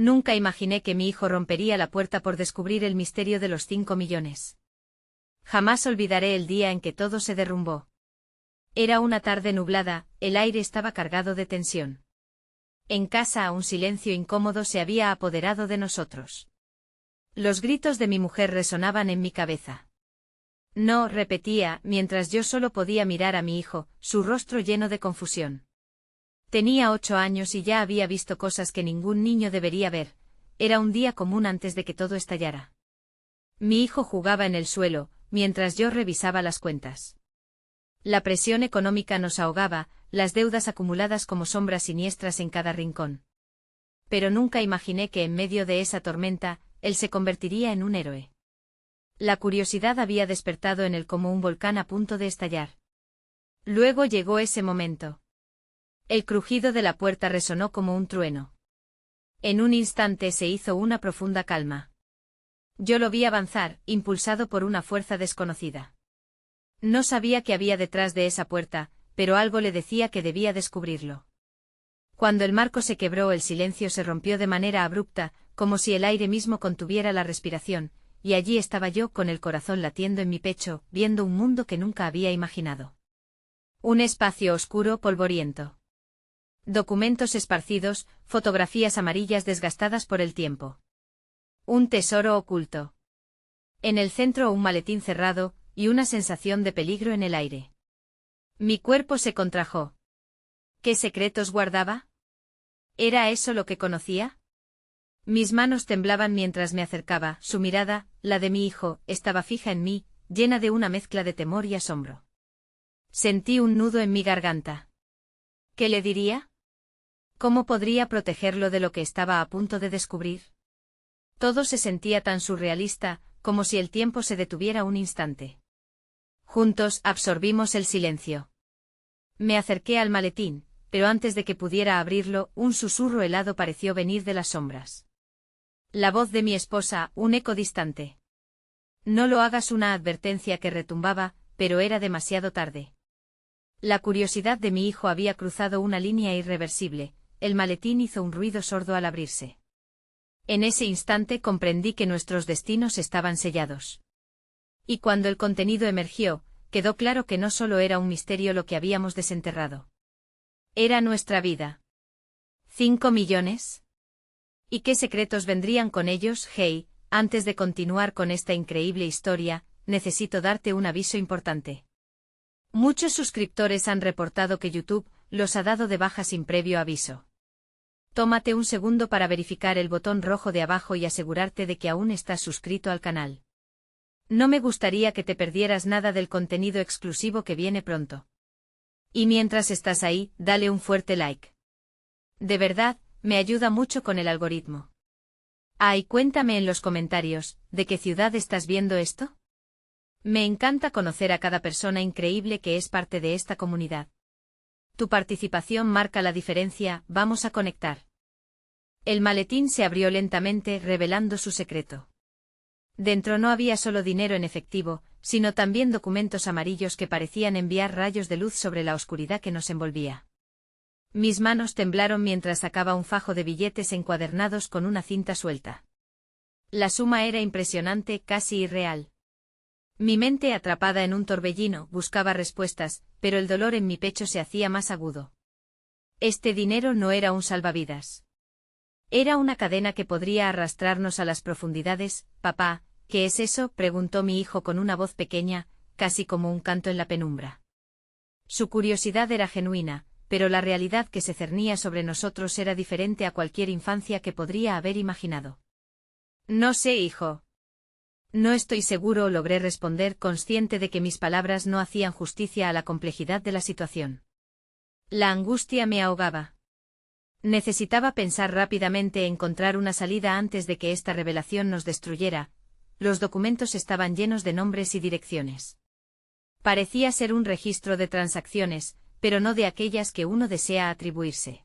Nunca imaginé que mi hijo rompería la puerta por descubrir el misterio de los 5 millones. Jamás olvidaré el día en que todo se derrumbó. Era una tarde nublada, el aire estaba cargado de tensión. En casa un silencio incómodo se había apoderado de nosotros. Los gritos de mi mujer resonaban en mi cabeza. No, repetía, mientras yo solo podía mirar a mi hijo, su rostro lleno de confusión. Tenía 8 años y ya había visto cosas que ningún niño debería ver. Era un día común antes de que todo estallara. Mi hijo jugaba en el suelo, mientras yo revisaba las cuentas. La presión económica nos ahogaba, las deudas acumuladas como sombras siniestras en cada rincón. Pero nunca imaginé que en medio de esa tormenta, él se convertiría en un héroe. La curiosidad había despertado en él como un volcán a punto de estallar. Luego llegó ese momento. El crujido de la puerta resonó como un trueno. En un instante se hizo una profunda calma. Yo lo vi avanzar, impulsado por una fuerza desconocida. No sabía qué había detrás de esa puerta, pero algo le decía que debía descubrirlo. Cuando el marco se quebró, el silencio se rompió de manera abrupta, como si el aire mismo contuviera la respiración, y allí estaba yo con el corazón latiendo en mi pecho, viendo un mundo que nunca había imaginado. Un espacio oscuro, polvoriento. Documentos esparcidos, fotografías amarillas desgastadas por el tiempo. Un tesoro oculto. En el centro un maletín cerrado, y una sensación de peligro en el aire. Mi cuerpo se contrajo. ¿Qué secretos guardaba? ¿Era eso lo que conocía? Mis manos temblaban mientras me acercaba, su mirada, la de mi hijo, estaba fija en mí, llena de una mezcla de temor y asombro. Sentí un nudo en mi garganta. ¿Qué le diría? ¿Cómo podría protegerlo de lo que estaba a punto de descubrir? Todo se sentía tan surrealista, como si el tiempo se detuviera un instante. Juntos absorbimos el silencio. Me acerqué al maletín, pero antes de que pudiera abrirlo, un susurro helado pareció venir de las sombras. La voz de mi esposa, un eco distante. No lo hagas, una advertencia que retumbaba, pero era demasiado tarde. La curiosidad de mi hijo había cruzado una línea irreversible, el maletín hizo un ruido sordo al abrirse. En ese instante comprendí que nuestros destinos estaban sellados. Y cuando el contenido emergió, quedó claro que no solo era un misterio lo que habíamos desenterrado. Era nuestra vida. ¿5 millones? ¿Y qué secretos vendrían con ellos? Hey, antes de continuar con esta increíble historia, necesito darte un aviso importante. Muchos suscriptores han reportado que YouTube los ha dado de baja sin previo aviso. Tómate un segundo para verificar el botón rojo de abajo y asegurarte de que aún estás suscrito al canal. No me gustaría que te perdieras nada del contenido exclusivo que viene pronto. Y mientras estás ahí, dale un fuerte like. De verdad, me ayuda mucho con el algoritmo. Y cuéntame en los comentarios, ¿de qué ciudad estás viendo esto? Me encanta conocer a cada persona increíble que es parte de esta comunidad. Tu participación marca la diferencia, vamos a conectar. El maletín se abrió lentamente, revelando su secreto. Dentro no había solo dinero en efectivo, sino también documentos amarillos que parecían enviar rayos de luz sobre la oscuridad que nos envolvía. Mis manos temblaron mientras sacaba un fajo de billetes encuadernados con una cinta suelta. La suma era impresionante, casi irreal. Mi mente, atrapada en un torbellino, buscaba respuestas, pero el dolor en mi pecho se hacía más agudo. Este dinero no era un salvavidas. Era una cadena que podría arrastrarnos a las profundidades. Papá, ¿qué es eso?, preguntó mi hijo con una voz pequeña, casi como un canto en la penumbra. Su curiosidad era genuina, pero la realidad que se cernía sobre nosotros era diferente a cualquier infancia que podría haber imaginado. No sé, hijo. No estoy seguro, logré responder, consciente de que mis palabras no hacían justicia a la complejidad de la situación. La angustia me ahogaba. Necesitaba pensar rápidamente, encontrar una salida antes de que esta revelación nos destruyera. Los documentos estaban llenos de nombres y direcciones. Parecía ser un registro de transacciones, pero no de aquellas que uno desea atribuirse.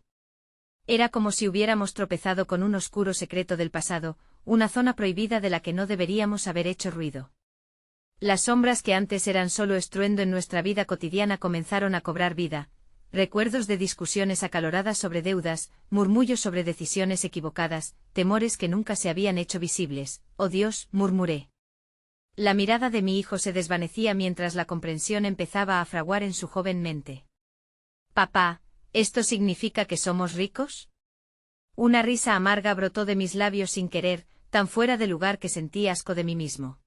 Era como si hubiéramos tropezado con un oscuro secreto del pasado, una zona prohibida de la que no deberíamos haber hecho ruido. Las sombras que antes eran solo estruendo en nuestra vida cotidiana comenzaron a cobrar vida, recuerdos de discusiones acaloradas sobre deudas, murmullos sobre decisiones equivocadas, temores que nunca se habían hecho visibles. «Oh Dios», murmuré. La mirada de mi hijo se desvanecía mientras la comprensión empezaba a fraguar en su joven mente. «Papá, ¿esto significa que somos ricos?». Una risa amarga brotó de mis labios sin querer, tan fuera de lugar que sentí asco de mí mismo.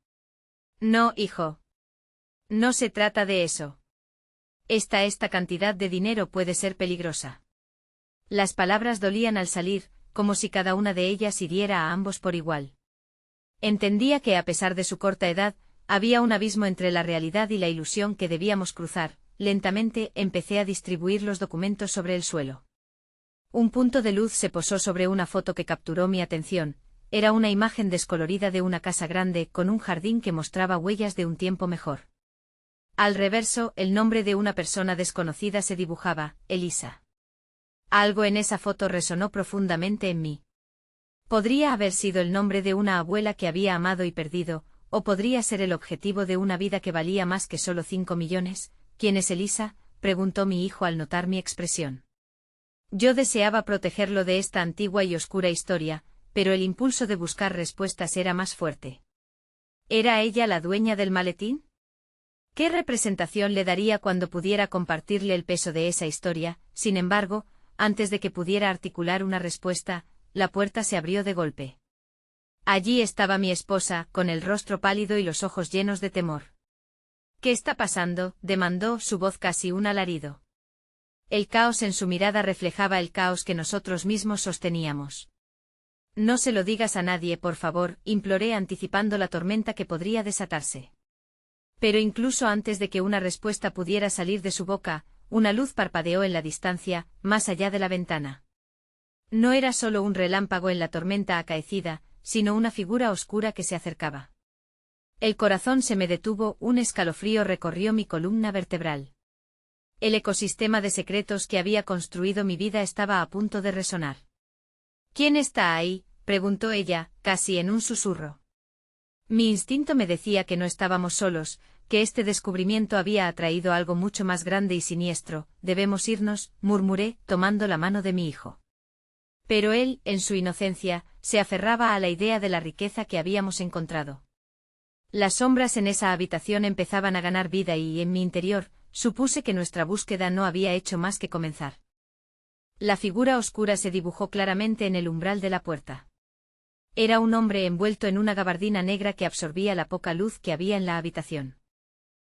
«No, hijo. No se trata de eso. Esta cantidad de dinero puede ser peligrosa». Las palabras dolían al salir, como si cada una de ellas hiriera a ambos por igual. Entendía que a pesar de su corta edad, había un abismo entre la realidad y la ilusión que debíamos cruzar. Lentamente empecé a distribuir los documentos sobre el suelo. Un punto de luz se posó sobre una foto que capturó mi atención. Era una imagen descolorida de una casa grande con un jardín que mostraba huellas de un tiempo mejor. Al reverso, el nombre de una persona desconocida se dibujaba, Elisa. Algo en esa foto resonó profundamente en mí. Podría haber sido el nombre de una abuela que había amado y perdido, o podría ser el objetivo de una vida que valía más que solo 5 millones. ¿Quién es Elisa?, preguntó mi hijo al notar mi expresión. Yo deseaba protegerlo de esta antigua y oscura historia, pero el impulso de buscar respuestas era más fuerte. ¿Era ella la dueña del maletín? ¿Qué representación le daría cuando pudiera compartirle el peso de esa historia? Sin embargo, antes de que pudiera articular una respuesta, la puerta se abrió de golpe. Allí estaba mi esposa, con el rostro pálido y los ojos llenos de temor. «¿Qué está pasando?», demandó, su voz casi un alarido. El caos en su mirada reflejaba el caos que nosotros mismos sosteníamos. «No se lo digas a nadie, por favor», imploré anticipando la tormenta que podría desatarse. Pero incluso antes de que una respuesta pudiera salir de su boca, una luz parpadeó en la distancia, más allá de la ventana. No era solo un relámpago en la tormenta acaecida, sino una figura oscura que se acercaba. El corazón se me detuvo, un escalofrío recorrió mi columna vertebral. El ecosistema de secretos que había construido mi vida estaba a punto de resonar. «¿Quién está ahí?», preguntó ella, casi en un susurro. Mi instinto me decía que no estábamos solos, que este descubrimiento había atraído algo mucho más grande y siniestro. «Debemos irnos», murmuré, tomando la mano de mi hijo. Pero él, en su inocencia, se aferraba a la idea de la riqueza que habíamos encontrado. Las sombras en esa habitación empezaban a ganar vida y, en mi interior, supuse que nuestra búsqueda no había hecho más que comenzar. La figura oscura se dibujó claramente en el umbral de la puerta. Era un hombre envuelto en una gabardina negra que absorbía la poca luz que había en la habitación.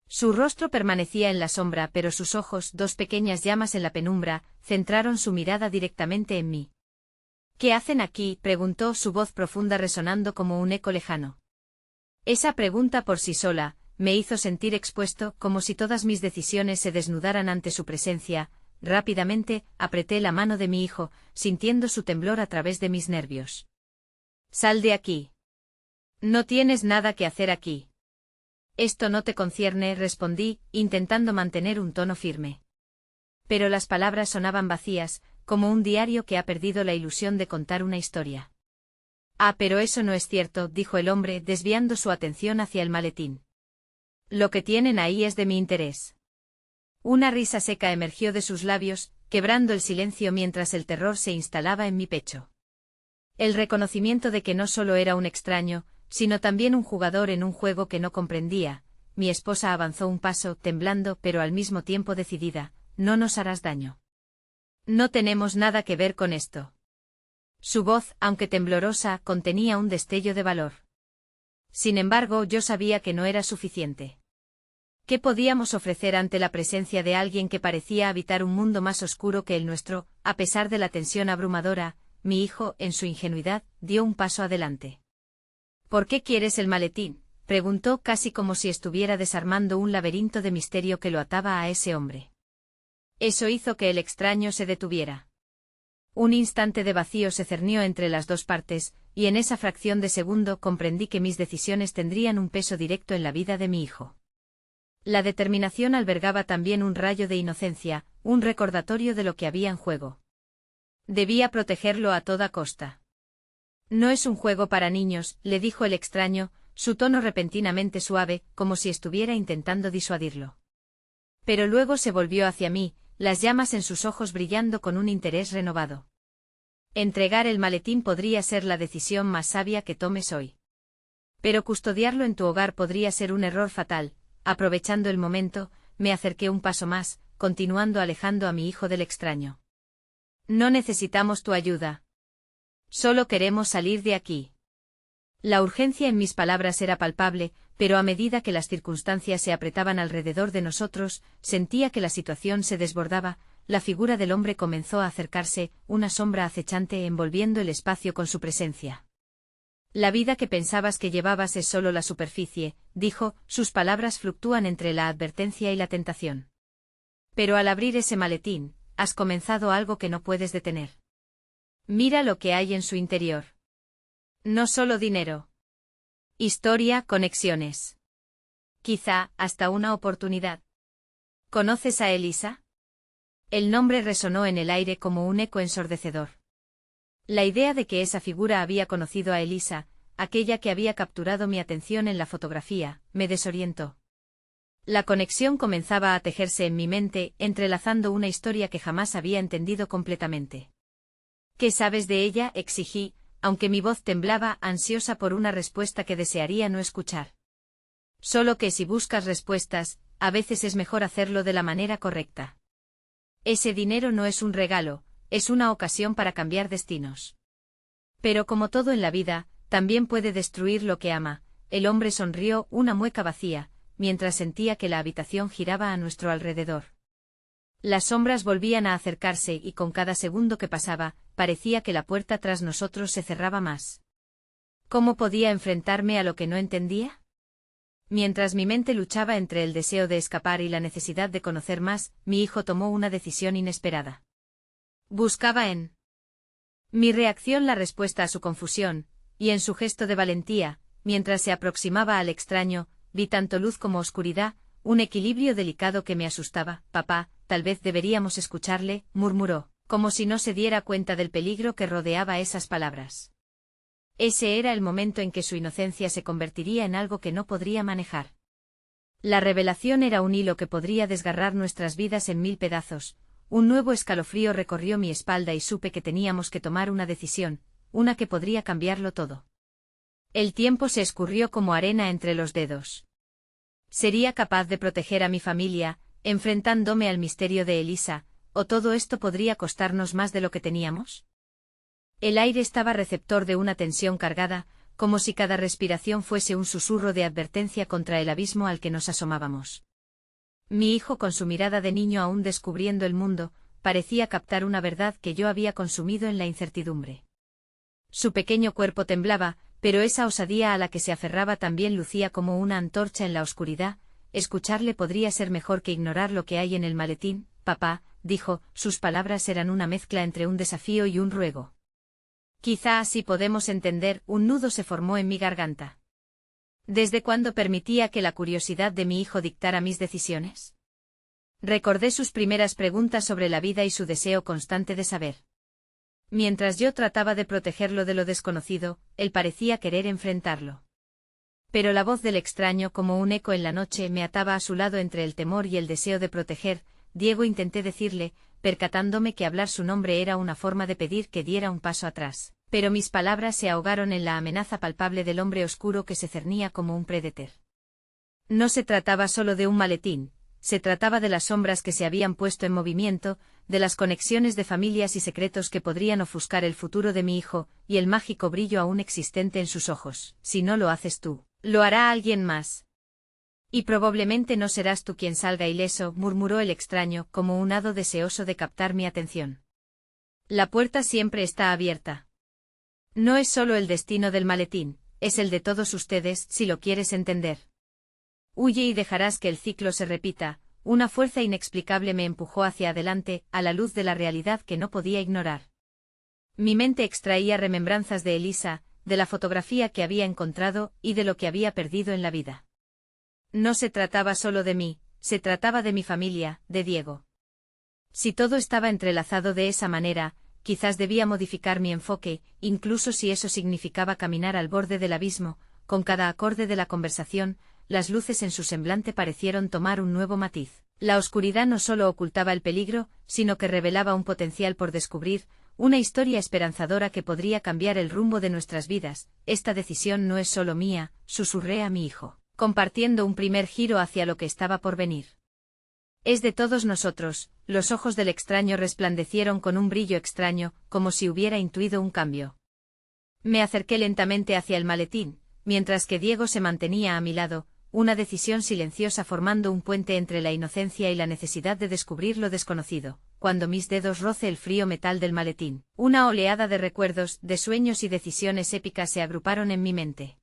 Su rostro permanecía en la sombra, pero sus ojos, dos pequeñas llamas en la penumbra, centraron su mirada directamente en mí. «¿Qué hacen aquí?», preguntó, su voz profunda resonando como un eco lejano. Esa pregunta por sí sola me hizo sentir expuesto, como si todas mis decisiones se desnudaran ante su presencia. Rápidamente, apreté la mano de mi hijo, sintiendo su temblor a través de mis nervios. «Sal de aquí. No tienes nada que hacer aquí». «Esto no te concierne», respondí, intentando mantener un tono firme. Pero las palabras sonaban vacías, como un diario que ha perdido la ilusión de contar una historia. «Ah, pero eso no es cierto», dijo el hombre, desviando su atención hacia el maletín. «Lo que tienen ahí es de mi interés». Una risa seca emergió de sus labios, quebrando el silencio mientras el terror se instalaba en mi pecho. El reconocimiento de que no solo era un extraño, sino también un jugador en un juego que no comprendía. Mi esposa avanzó un paso, temblando pero al mismo tiempo decidida. «No nos harás daño. No tenemos nada que ver con esto». Su voz, aunque temblorosa, contenía un destello de valor. Sin embargo, yo sabía que no era suficiente. ¿Qué podíamos ofrecer ante la presencia de alguien que parecía habitar un mundo más oscuro que el nuestro? A pesar de la tensión abrumadora, mi hijo, en su ingenuidad, dio un paso adelante. «¿Por qué quieres el maletín?», preguntó, casi como si estuviera desarmando un laberinto de misterio que lo ataba a ese hombre. Eso hizo que el extraño se detuviera. Un instante de vacío se cernió entre las dos partes, y en esa fracción de segundo comprendí que mis decisiones tendrían un peso directo en la vida de mi hijo. La determinación albergaba también un rayo de inocencia, un recordatorio de lo que había en juego. Debía protegerlo a toda costa. «No es un juego para niños», le dijo el extraño, su tono repentinamente suave, como si estuviera intentando disuadirlo. Pero luego se volvió hacia mí, las llamas en sus ojos brillando con un interés renovado. Entregar el maletín podría ser la decisión más sabia que tomes hoy. Pero custodiarlo en tu hogar podría ser un error fatal. Aprovechando el momento, me acerqué un paso más, continuando alejando a mi hijo del extraño. No necesitamos tu ayuda. Solo queremos salir de aquí. La urgencia en mis palabras era palpable, pero a medida que las circunstancias se apretaban alrededor de nosotros, sentía que la situación se desbordaba. La figura del hombre comenzó a acercarse, una sombra acechante envolviendo el espacio con su presencia. La vida que pensabas que llevabas es solo la superficie, dijo, sus palabras fluctúan entre la advertencia y la tentación. Pero al abrir ese maletín, has comenzado algo que no puedes detener. Mira lo que hay en su interior. No solo dinero. Historia, conexiones. Quizá, hasta una oportunidad. ¿Conoces a Elisa? El nombre resonó en el aire como un eco ensordecedor. La idea de que esa figura había conocido a Elisa, aquella que había capturado mi atención en la fotografía, me desorientó. La conexión comenzaba a tejerse en mi mente, entrelazando una historia que jamás había entendido completamente. ¿Qué sabes de ella?, exigí, aunque mi voz temblaba, ansiosa por una respuesta que desearía no escuchar. Solo que si buscas respuestas, a veces es mejor hacerlo de la manera correcta. Ese dinero no es un regalo, es una ocasión para cambiar destinos. Pero como todo en la vida, también puede destruir lo que ama. El hombre sonrió, una mueca vacía, mientras sentía que la habitación giraba a nuestro alrededor. Las sombras volvían a acercarse y con cada segundo que pasaba, parecía que la puerta tras nosotros se cerraba más. ¿Cómo podía enfrentarme a lo que no entendía? Mientras mi mente luchaba entre el deseo de escapar y la necesidad de conocer más, mi hijo tomó una decisión inesperada. Buscaba en mi reacción la respuesta a su confusión, y en su gesto de valentía, mientras se aproximaba al extraño, vi tanto luz como oscuridad, un equilibrio delicado que me asustaba. Papá, tal vez deberíamos escucharle, murmuró, como si no se diera cuenta del peligro que rodeaba esas palabras. Ese era el momento en que su inocencia se convertiría en algo que no podría manejar. La revelación era un hilo que podría desgarrar nuestras vidas en 1000 pedazos. Un nuevo escalofrío recorrió mi espalda y supe que teníamos que tomar una decisión, una que podría cambiarlo todo. El tiempo se escurrió como arena entre los dedos. ¿Sería capaz de proteger a mi familia, enfrentándome al misterio de Elisa, o todo esto podría costarnos más de lo que teníamos? El aire estaba receptor de una tensión cargada, como si cada respiración fuese un susurro de advertencia contra el abismo al que nos asomábamos. Mi hijo, con su mirada de niño aún descubriendo el mundo, parecía captar una verdad que yo había consumido en la incertidumbre. Su pequeño cuerpo temblaba, pero esa osadía a la que se aferraba también lucía como una antorcha en la oscuridad. Escucharle podría ser mejor que ignorar lo que hay en el maletín. Papá, dijo, sus palabras eran una mezcla entre un desafío y un ruego. Quizá así podemos entender, un nudo se formó en mi garganta. ¿Desde cuándo permitía que la curiosidad de mi hijo dictara mis decisiones? Recordé sus primeras preguntas sobre la vida y su deseo constante de saber. Mientras yo trataba de protegerlo de lo desconocido, él parecía querer enfrentarlo. Pero la voz del extraño, como un eco en la noche, me ataba a su lado entre el temor y el deseo de proteger. Diego, intenté decirle, percatándome que hablar su nombre era una forma de pedir que diera un paso atrás, pero mis palabras se ahogaron en la amenaza palpable del hombre oscuro que se cernía como un predator. No se trataba solo de un maletín, se trataba de las sombras que se habían puesto en movimiento, de las conexiones de familias y secretos que podrían ofuscar el futuro de mi hijo, y el mágico brillo aún existente en sus ojos. Si no lo haces tú, lo hará alguien más. Y probablemente no serás tú quien salga ileso, murmuró el extraño, como un hado deseoso de captar mi atención. La puerta siempre está abierta. No es solo el destino del maletín, es el de todos ustedes, si lo quieres entender. Huye y dejarás que el ciclo se repita. Una fuerza inexplicable me empujó hacia adelante, a la luz de la realidad que no podía ignorar. Mi mente extraía remembranzas de Elisa, de la fotografía que había encontrado, y de lo que había perdido en la vida. No se trataba solo de mí, se trataba de mi familia, de Diego. Si todo estaba entrelazado de esa manera, quizás debía modificar mi enfoque, incluso si eso significaba caminar al borde del abismo. Con cada acorde de la conversación, las luces en su semblante parecieron tomar un nuevo matiz. La oscuridad no solo ocultaba el peligro, sino que revelaba un potencial por descubrir, una historia esperanzadora que podría cambiar el rumbo de nuestras vidas. Esta decisión no es solo mía, susurré a mi hijo, compartiendo un primer giro hacia lo que estaba por venir. Es de todos nosotros. Los ojos del extraño resplandecieron con un brillo extraño, como si hubiera intuido un cambio. Me acerqué lentamente hacia el maletín, mientras que Diego se mantenía a mi lado, una decisión silenciosa formando un puente entre la inocencia y la necesidad de descubrir lo desconocido. Cuando mis dedos roce el frío metal del maletín, una oleada de recuerdos, de sueños y decisiones épicas se agruparon en mi mente.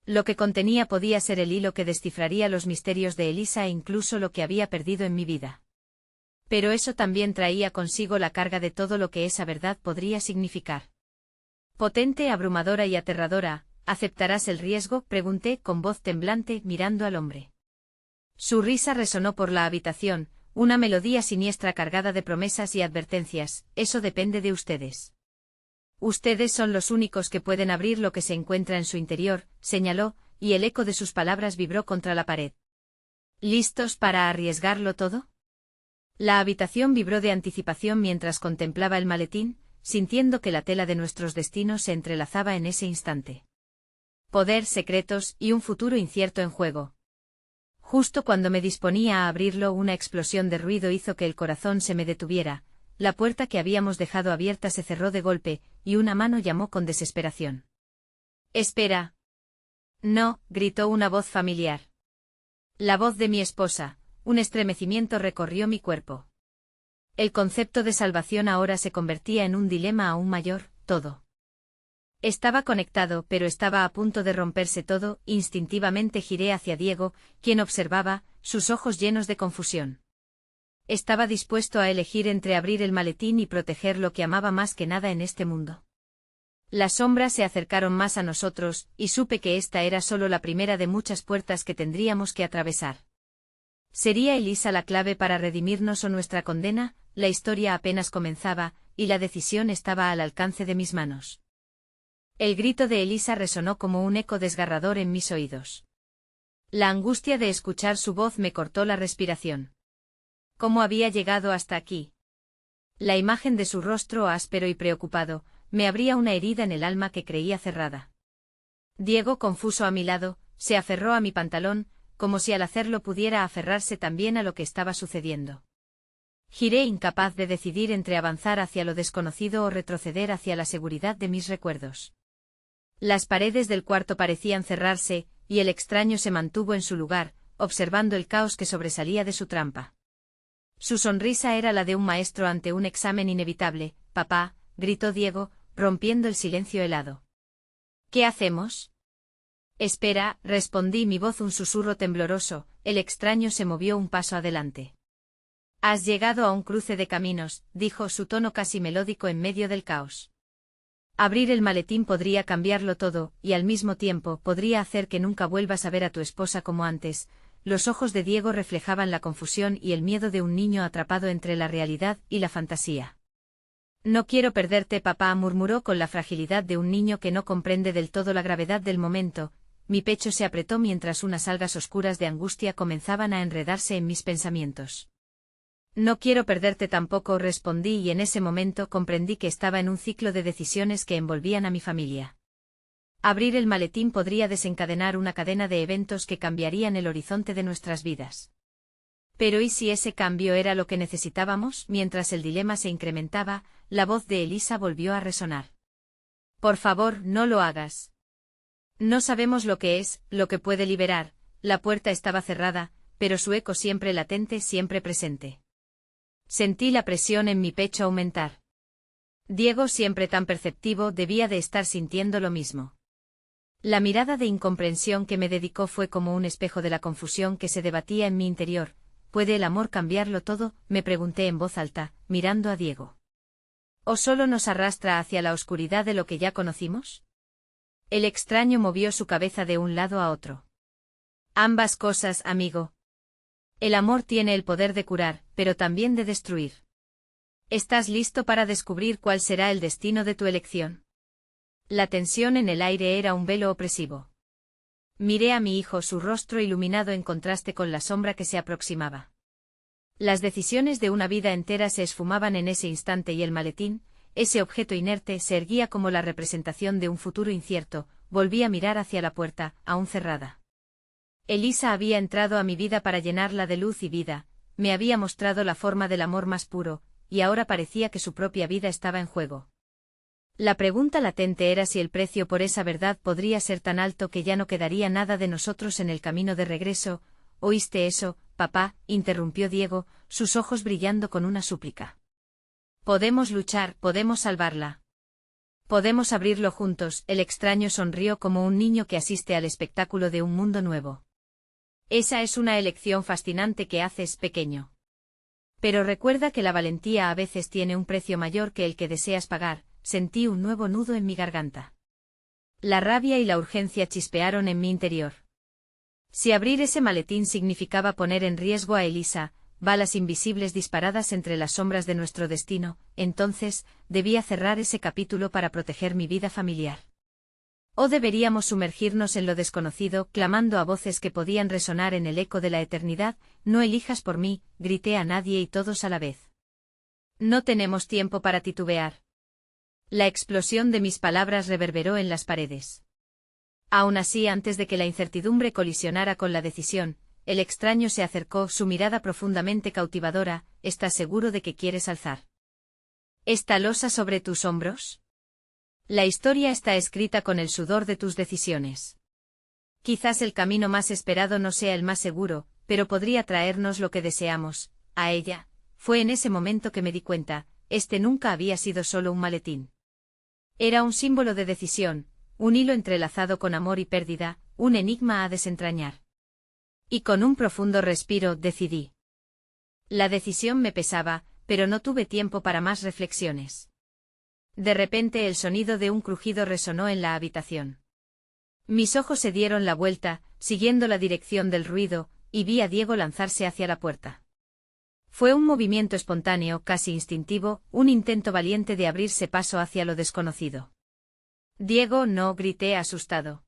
Lo que contenía podía ser el hilo que descifraría los misterios de Elisa e incluso lo que había perdido en mi vida. Pero eso también traía consigo la carga de todo lo que esa verdad podría significar. Potente, abrumadora y aterradora. ¿Aceptarás el riesgo?, pregunté con voz temblante, mirando al hombre. Su risa resonó por la habitación, una melodía siniestra cargada de promesas y advertencias. Eso depende de ustedes. Ustedes son los únicos que pueden abrir lo que se encuentra en su interior, señaló, y el eco de sus palabras vibró contra la pared. ¿Listos para arriesgarlo todo? La habitación vibró de anticipación mientras contemplaba el maletín, sintiendo que la tela de nuestros destinos se entrelazaba en ese instante. Poder, secretos y un futuro incierto en juego. Justo cuando me disponía a abrirlo, una explosión de ruido hizo que el corazón se me detuviera. La puerta que habíamos dejado abierta se cerró de golpe, y una mano llamó con desesperación. «¡Espera!». «No», gritó una voz familiar. La voz de mi esposa. Un estremecimiento recorrió mi cuerpo. El concepto de salvación ahora se convertía en un dilema aún mayor. Todo estaba conectado, pero estaba a punto de romperse todo. Instintivamente giré hacia Diego, quien observaba, sus ojos llenos de confusión. Estaba dispuesto a elegir entre abrir el maletín y proteger lo que amaba más que nada en este mundo. Las sombras se acercaron más a nosotros, y supe que esta era solo la primera de muchas puertas que tendríamos que atravesar. ¿Sería Elisa la clave para redimirnos o nuestra condena? La historia apenas comenzaba, y la decisión estaba al alcance de mis manos. El grito de Elisa resonó como un eco desgarrador en mis oídos. La angustia de escuchar su voz me cortó la respiración. ¿Cómo había llegado hasta aquí? La imagen de su rostro áspero y preocupado, me abría una herida en el alma que creía cerrada. Diego, confuso a mi lado, se aferró a mi pantalón, como si al hacerlo pudiera aferrarse también a lo que estaba sucediendo. Giré incapaz de decidir entre avanzar hacia lo desconocido o retroceder hacia la seguridad de mis recuerdos. Las paredes del cuarto parecían cerrarse, y el extraño se mantuvo en su lugar, observando el caos que sobresalía de su trampa. Su sonrisa era la de un maestro ante un examen inevitable. «Papá», gritó Diego, rompiendo el silencio helado. «¿Qué hacemos?». «Espera», respondí, mi voz un susurro tembloroso. El extraño se movió un paso adelante. «Has llegado a un cruce de caminos», dijo, su tono casi melódico en medio del caos. Abrir el maletín podría cambiarlo todo, y al mismo tiempo podría hacer que nunca vuelvas a ver a tu esposa como antes. Los ojos de Diego reflejaban la confusión y el miedo de un niño atrapado entre la realidad y la fantasía. «No quiero perderte, papá», murmuró con la fragilidad de un niño que no comprende del todo la gravedad del momento. Mi pecho se apretó mientras unas algas oscuras de angustia comenzaban a enredarse en mis pensamientos. «No quiero perderte tampoco», respondí, y en ese momento comprendí que estaba en un ciclo de decisiones que envolvían a mi familia. Abrir el maletín podría desencadenar una cadena de eventos que cambiarían el horizonte de nuestras vidas. Pero ¿y si ese cambio era lo que necesitábamos? Mientras el dilema se incrementaba, la voz de Elisa volvió a resonar. «Por favor, no lo hagas. No sabemos lo que es, lo que puede liberar». La puerta estaba cerrada, pero su eco siempre latente, siempre presente. Sentí la presión en mi pecho aumentar. Diego, siempre tan perceptivo, debía de estar sintiendo lo mismo. La mirada de incomprensión que me dedicó fue como un espejo de la confusión que se debatía en mi interior. ¿Puede el amor cambiarlo todo?, me pregunté en voz alta, mirando a Diego. ¿O solo nos arrastra hacia la oscuridad de lo que ya conocimos? El extraño movió su cabeza de un lado a otro. «Ambas cosas, amigo. El amor tiene el poder de curar, pero también de destruir. ¿Estás listo para descubrir cuál será el destino de tu elección?». La tensión en el aire era un velo opresivo. Miré a mi hijo, su rostro iluminado en contraste con la sombra que se aproximaba. Las decisiones de una vida entera se esfumaban en ese instante y el maletín, ese objeto inerte, se erguía como la representación de un futuro incierto. Volví a mirar hacia la puerta, aún cerrada. Elisa había entrado a mi vida para llenarla de luz y vida, me había mostrado la forma del amor más puro, y ahora parecía que su propia vida estaba en juego. La pregunta latente era si el precio por esa verdad podría ser tan alto que ya no quedaría nada de nosotros en el camino de regreso. ¿Oíste eso, papá?, interrumpió Diego, sus ojos brillando con una súplica. Podemos luchar, podemos salvarla. Podemos abrirlo juntos. El extraño sonrió como un niño que asiste al espectáculo de un mundo nuevo. Esa es una elección fascinante que haces, pequeño. Pero recuerda que la valentía a veces tiene un precio mayor que el que deseas pagar. Sentí un nuevo nudo en mi garganta. La rabia y la urgencia chispearon en mi interior. Si abrir ese maletín significaba poner en riesgo a Elisa, balas invisibles disparadas entre las sombras de nuestro destino, entonces, debía cerrar ese capítulo para proteger mi vida familiar. ¿O deberíamos sumergirnos en lo desconocido, clamando a voces que podían resonar en el eco de la eternidad? No elijas por mí, grité a nadie y todos a la vez. No tenemos tiempo para titubear. La explosión de mis palabras reverberó en las paredes. Aún así, antes de que la incertidumbre colisionara con la decisión, el extraño se acercó, su mirada profundamente cautivadora. ¿Estás seguro de que quieres alzar esta losa sobre tus hombros? La historia está escrita con el sudor de tus decisiones. Quizás el camino más esperado no sea el más seguro, pero podría traernos lo que deseamos, a ella. Fue en ese momento que me di cuenta, este nunca había sido solo un maletín. Era un símbolo de decisión, un hilo entrelazado con amor y pérdida, un enigma a desentrañar. Y con un profundo respiro decidí. La decisión me pesaba, pero no tuve tiempo para más reflexiones. De repente el sonido de un crujido resonó en la habitación. Mis ojos se dieron la vuelta, siguiendo la dirección del ruido, y vi a Diego lanzarse hacia la puerta. Fue un movimiento espontáneo, casi instintivo, un intento valiente de abrirse paso hacia lo desconocido. Diego, no, grité asustado.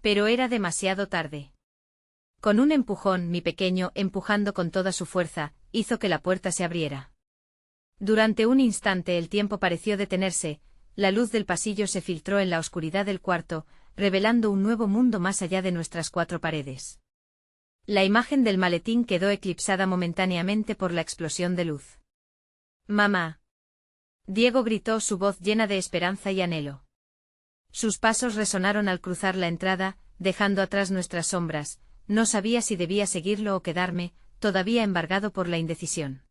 Pero era demasiado tarde. Con un empujón, mi pequeño, empujando con toda su fuerza, hizo que la puerta se abriera. Durante un instante el tiempo pareció detenerse, la luz del pasillo se filtró en la oscuridad del cuarto, revelando un nuevo mundo más allá de nuestras cuatro paredes. La imagen del maletín quedó eclipsada momentáneamente por la explosión de luz. «Mamá». Diego gritó, su voz llena de esperanza y anhelo. Sus pasos resonaron al cruzar la entrada, dejando atrás nuestras sombras. No sabía si debía seguirlo o quedarme, todavía embargado por la indecisión.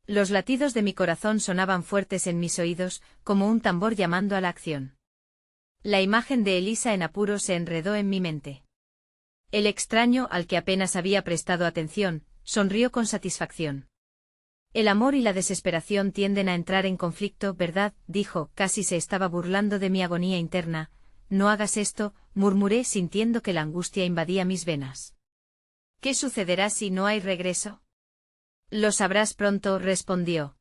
Los latidos de mi corazón sonaban fuertes en mis oídos, como un tambor llamando a la acción. La imagen de Elisa en apuros se enredó en mi mente. El extraño, al que apenas había prestado atención, sonrió con satisfacción. El amor y la desesperación tienden a entrar en conflicto, ¿verdad?, dijo, casi se estaba burlando de mi agonía interna. No hagas esto, murmuré sintiendo que la angustia invadía mis venas. ¿Qué sucederá si no hay regreso? Lo sabrás pronto, respondió.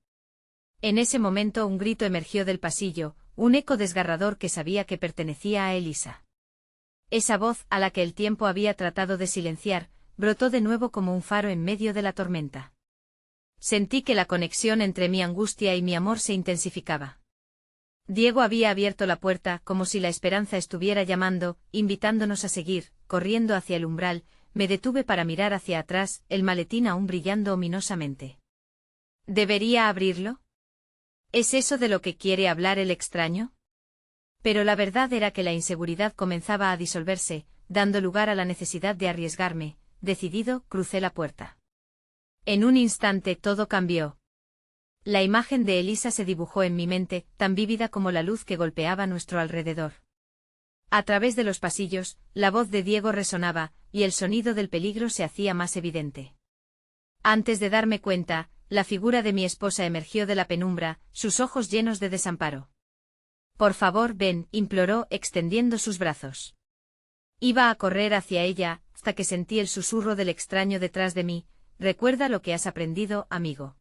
En ese momento un grito emergió del pasillo, un eco desgarrador que sabía que pertenecía a Elisa. Esa voz, a la que el tiempo había tratado de silenciar, brotó de nuevo como un faro en medio de la tormenta. Sentí que la conexión entre mi angustia y mi amor se intensificaba. Diego había abierto la puerta, como si la esperanza estuviera llamando, invitándonos a seguir. Corriendo hacia el umbral, me detuve para mirar hacia atrás, el maletín aún brillando ominosamente. ¿Debería abrirlo? ¿Es eso de lo que quiere hablar el extraño? Pero la verdad era que la inseguridad comenzaba a disolverse, dando lugar a la necesidad de arriesgarme. Decidido, crucé la puerta. En un instante todo cambió. La imagen de Elisa se dibujó en mi mente, tan vívida como la luz que golpeaba a nuestro alrededor. A través de los pasillos, la voz de Diego resonaba, y el sonido del peligro se hacía más evidente. Antes de darme cuenta, la figura de mi esposa emergió de la penumbra, sus ojos llenos de desamparo. Por favor, ven, imploró, extendiendo sus brazos. Iba a correr hacia ella, hasta que sentí el susurro del extraño detrás de mí. Recuerda lo que has aprendido, amigo.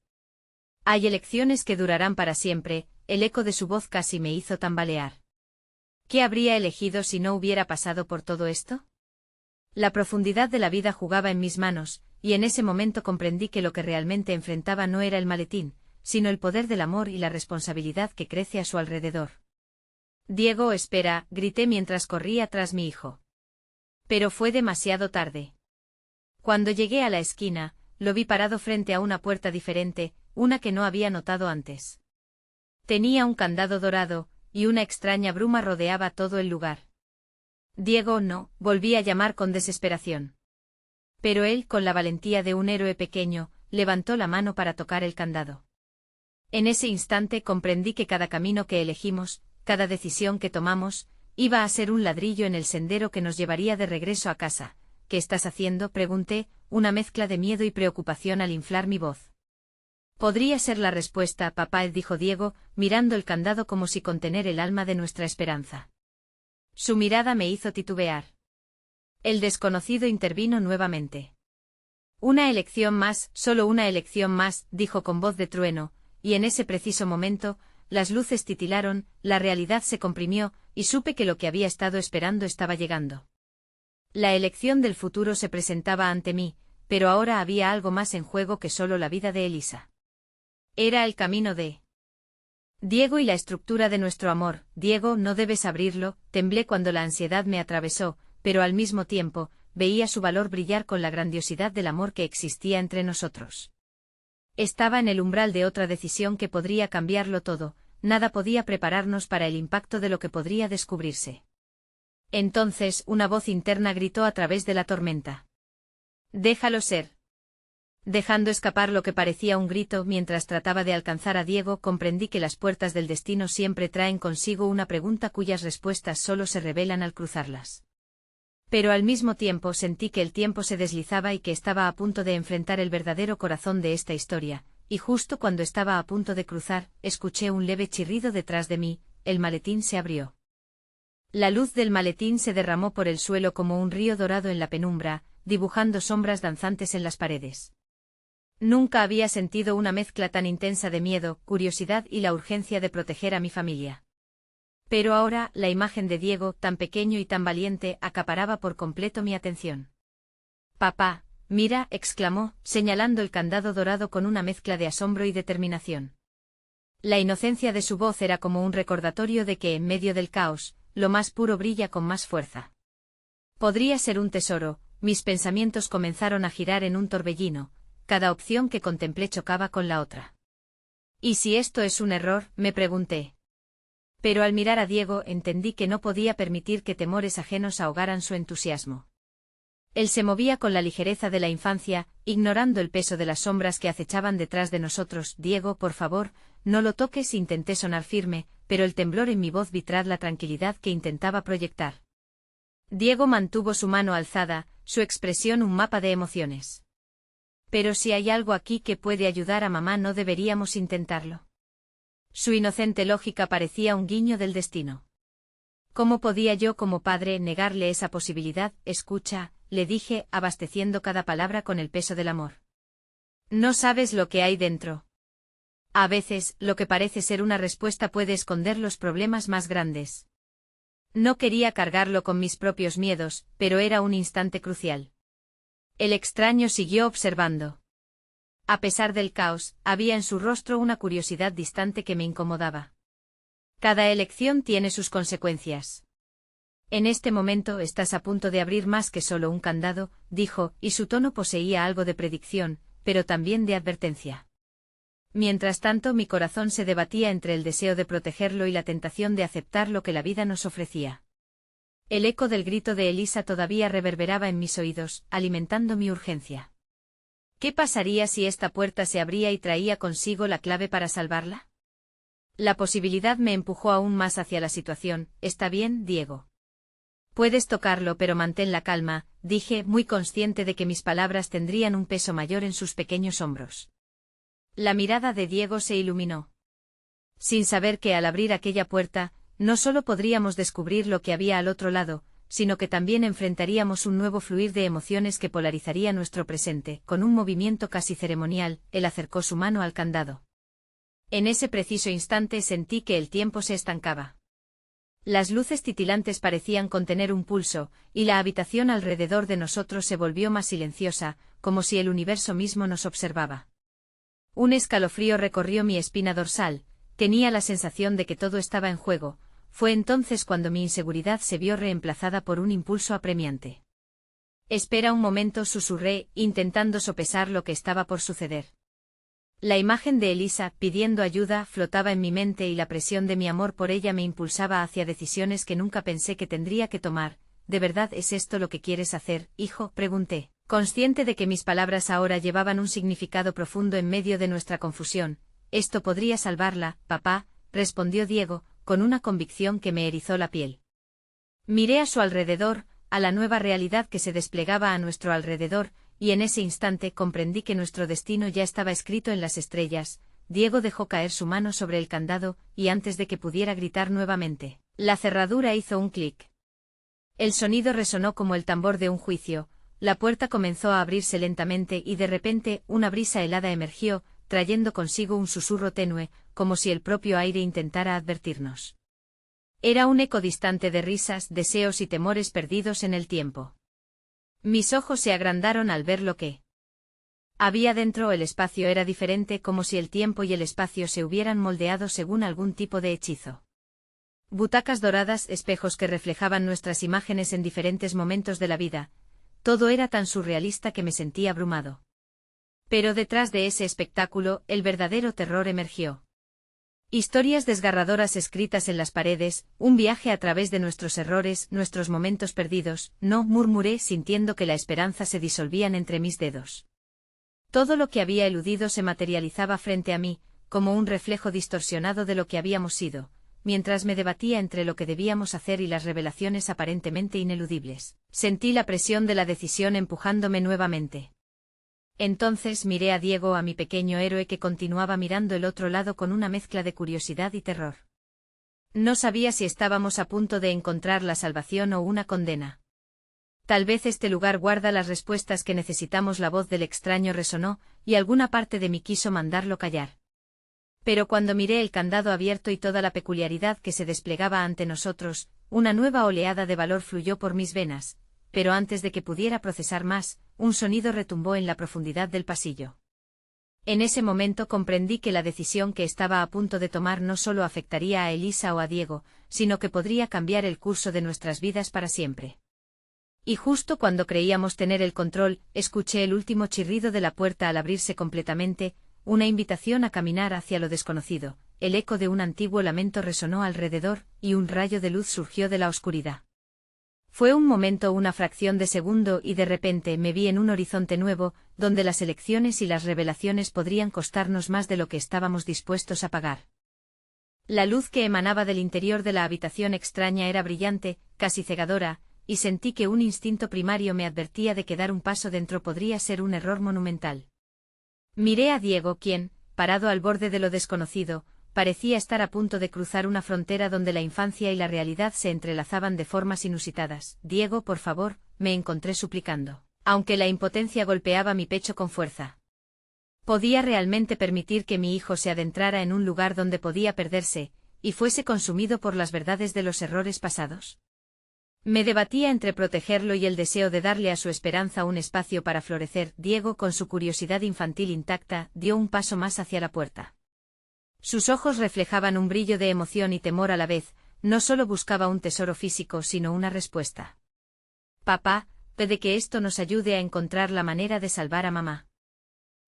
Hay elecciones que durarán para siempre. El eco de su voz casi me hizo tambalear. ¿Qué habría elegido si no hubiera pasado por todo esto? La profundidad de la vida jugaba en mis manos, y en ese momento comprendí que lo que realmente enfrentaba no era el maletín, sino el poder del amor y la responsabilidad que crece a su alrededor. «Diego, espera», grité mientras corría tras mi hijo. Pero fue demasiado tarde. Cuando llegué a la esquina, lo vi parado frente a una puerta diferente, una que no había notado antes. Tenía un candado dorado, y una extraña bruma rodeaba todo el lugar. «Diego, no», volví a llamar con desesperación. Pero él, con la valentía de un héroe pequeño, levantó la mano para tocar el candado. En ese instante comprendí que cada camino que elegimos, cada decisión que tomamos, iba a ser un ladrillo en el sendero que nos llevaría de regreso a casa. «¿Qué estás haciendo?», pregunté, una mezcla de miedo y preocupación al inflar mi voz. «Podría ser la respuesta, papá», dijo Diego, mirando el candado como si contener el alma de nuestra esperanza. Su mirada me hizo titubear. El desconocido intervino nuevamente. «Una elección más, solo una elección más», dijo con voz de trueno, y en ese preciso momento, las luces titilaron, la realidad se comprimió, y supe que lo que había estado esperando estaba llegando. La elección del futuro se presentaba ante mí, pero ahora había algo más en juego que solo la vida de Elisa. Era el camino de Diego y la estructura de nuestro amor. «Diego, no debes abrirlo», temblé cuando la ansiedad me atravesó, pero al mismo tiempo, veía su valor brillar con la grandiosidad del amor que existía entre nosotros. Estaba en el umbral de otra decisión que podría cambiarlo todo, nada podía prepararnos para el impacto de lo que podría descubrirse. Entonces, una voz interna gritó a través de la tormenta. «Déjalo ser». Dejando escapar lo que parecía un grito mientras trataba de alcanzar a Diego, comprendí que las puertas del destino siempre traen consigo una pregunta cuyas respuestas solo se revelan al cruzarlas. Pero al mismo tiempo sentí que el tiempo se deslizaba y que estaba a punto de enfrentar el verdadero corazón de esta historia, y justo cuando estaba a punto de cruzar, escuché un leve chirrido detrás de mí, el maletín se abrió. La luz del maletín se derramó por el suelo como un río dorado en la penumbra, dibujando sombras danzantes en las paredes. Nunca había sentido una mezcla tan intensa de miedo, curiosidad y la urgencia de proteger a mi familia. Pero ahora, la imagen de Diego, tan pequeño y tan valiente, acaparaba por completo mi atención. «Papá, mira», exclamó, señalando el candado dorado con una mezcla de asombro y determinación. La inocencia de su voz era como un recordatorio de que en medio del caos, lo más puro brilla con más fuerza. Podría ser un tesoro. Mis pensamientos comenzaron a girar en un torbellino, cada opción que contemplé chocaba con la otra. «¿Y si esto es un error?», me pregunté. Pero al mirar a Diego entendí que no podía permitir que temores ajenos ahogaran su entusiasmo. Él se movía con la ligereza de la infancia, ignorando el peso de las sombras que acechaban detrás de nosotros. «Diego, por favor, no lo toques», intenté sonar firme, pero el temblor en mi voz vitrar la tranquilidad que intentaba proyectar. Diego mantuvo su mano alzada, su expresión un mapa de emociones. «Pero si hay algo aquí que puede ayudar a mamá, ¿no deberíamos intentarlo?». Su inocente lógica parecía un guiño del destino. ¿Cómo podía yo como padre negarle esa posibilidad? «Escucha», le dije, abasteciendo cada palabra con el peso del amor. «No sabes lo que hay dentro. A veces, lo que parece ser una respuesta puede esconder los problemas más grandes». No quería cargarlo con mis propios miedos, pero era un instante crucial. El extraño siguió observando. A pesar del caos, había en su rostro una curiosidad distante que me incomodaba. «Cada elección tiene sus consecuencias. En este momento estás a punto de abrir más que solo un candado», dijo, y su tono poseía algo de predicción, pero también de advertencia. Mientras tanto, mi corazón se debatía entre el deseo de protegerlo y la tentación de aceptar lo que la vida nos ofrecía. El eco del grito de Elisa todavía reverberaba en mis oídos, alimentando mi urgencia. ¿Qué pasaría si esta puerta se abría y traía consigo la clave para salvarla? La posibilidad me empujó aún más hacia la situación. «Está bien, Diego. Puedes tocarlo, pero mantén la calma», dije, muy consciente de que mis palabras tendrían un peso mayor en sus pequeños hombros. La mirada de Diego se iluminó. Sin saber que al abrir aquella puerta, no solo podríamos descubrir lo que había al otro lado, sino que también enfrentaríamos un nuevo fluir de emociones que polarizaría nuestro presente. Con un movimiento casi ceremonial, él acercó su mano al candado. En ese preciso instante sentí que el tiempo se estancaba. Las luces titilantes parecían contener un pulso, y la habitación alrededor de nosotros se volvió más silenciosa, como si el universo mismo nos observaba. Un escalofrío recorrió mi espina dorsal, tenía la sensación de que todo estaba en juego. Fue entonces cuando mi inseguridad se vio reemplazada por un impulso apremiante. «Espera un momento», susurré, intentando sopesar lo que estaba por suceder. La imagen de Elisa, pidiendo ayuda, flotaba en mi mente y la presión de mi amor por ella me impulsaba hacia decisiones que nunca pensé que tendría que tomar. «¿De verdad es esto lo que quieres hacer, hijo?», pregunté, consciente de que mis palabras ahora llevaban un significado profundo en medio de nuestra confusión. «Esto podría salvarla, papá», respondió Diego, con una convicción que me erizó la piel. Miré a su alrededor, a la nueva realidad que se desplegaba a nuestro alrededor, y en ese instante comprendí que nuestro destino ya estaba escrito en las estrellas. Diego dejó caer su mano sobre el candado, y antes de que pudiera gritar nuevamente, la cerradura hizo un clic. El sonido resonó como el tambor de un juicio, la puerta comenzó a abrirse lentamente y de repente una brisa helada emergió, trayendo consigo un susurro tenue, como si el propio aire intentara advertirnos. Era un eco distante de risas, deseos y temores perdidos en el tiempo. Mis ojos se agrandaron al ver lo que había dentro. El espacio era diferente, como si el tiempo y el espacio se hubieran moldeado según algún tipo de hechizo. Butacas doradas, espejos que reflejaban nuestras imágenes en diferentes momentos de la vida. Todo era tan surrealista que me sentí abrumado. Pero detrás de ese espectáculo, el verdadero terror emergió. Historias desgarradoras escritas en las paredes, un viaje a través de nuestros errores, nuestros momentos perdidos. «No», murmuré, sintiendo que la esperanza se disolvían entre mis dedos. Todo lo que había eludido se materializaba frente a mí, como un reflejo distorsionado de lo que habíamos sido, mientras me debatía entre lo que debíamos hacer y las revelaciones aparentemente ineludibles. Sentí la presión de la decisión empujándome nuevamente. Entonces miré a Diego, a mi pequeño héroe que continuaba mirando el otro lado con una mezcla de curiosidad y terror. No sabía si estábamos a punto de encontrar la salvación o una condena. «Tal vez este lugar guarda las respuestas que necesitamos». La voz del extraño resonó, y alguna parte de mí quiso mandarlo callar. Pero cuando miré el candado abierto y toda la peculiaridad que se desplegaba ante nosotros, una nueva oleada de valor fluyó por mis venas. Pero antes de que pudiera procesar más, un sonido retumbó en la profundidad del pasillo. En ese momento comprendí que la decisión que estaba a punto de tomar no solo afectaría a Elisa o a Diego, sino que podría cambiar el curso de nuestras vidas para siempre. Y justo cuando creíamos tener el control, escuché el último chirrido de la puerta al abrirse completamente, una invitación a caminar hacia lo desconocido. El eco de un antiguo lamento resonó alrededor, y un rayo de luz surgió de la oscuridad. Fue un momento, una fracción de segundo, y de repente me vi en un horizonte nuevo, donde las elecciones y las revelaciones podrían costarnos más de lo que estábamos dispuestos a pagar. La luz que emanaba del interior de la habitación extraña era brillante, casi cegadora, y sentí que un instinto primario me advertía de que dar un paso dentro podría ser un error monumental. Miré a Diego, quien, parado al borde de lo desconocido, parecía estar a punto de cruzar una frontera donde la infancia y la realidad se entrelazaban de formas inusitadas. «Diego, por favor», me encontré suplicando, aunque la impotencia golpeaba mi pecho con fuerza. ¿Podía realmente permitir que mi hijo se adentrara en un lugar donde podía perderse, y fuese consumido por las verdades de los errores pasados? Me debatía entre protegerlo y el deseo de darle a su esperanza un espacio para florecer. Diego, con su curiosidad infantil intacta, dio un paso más hacia la puerta. Sus ojos reflejaban un brillo de emoción y temor a la vez. No solo buscaba un tesoro físico, sino una respuesta. «Papá, puede que esto nos ayude a encontrar la manera de salvar a mamá.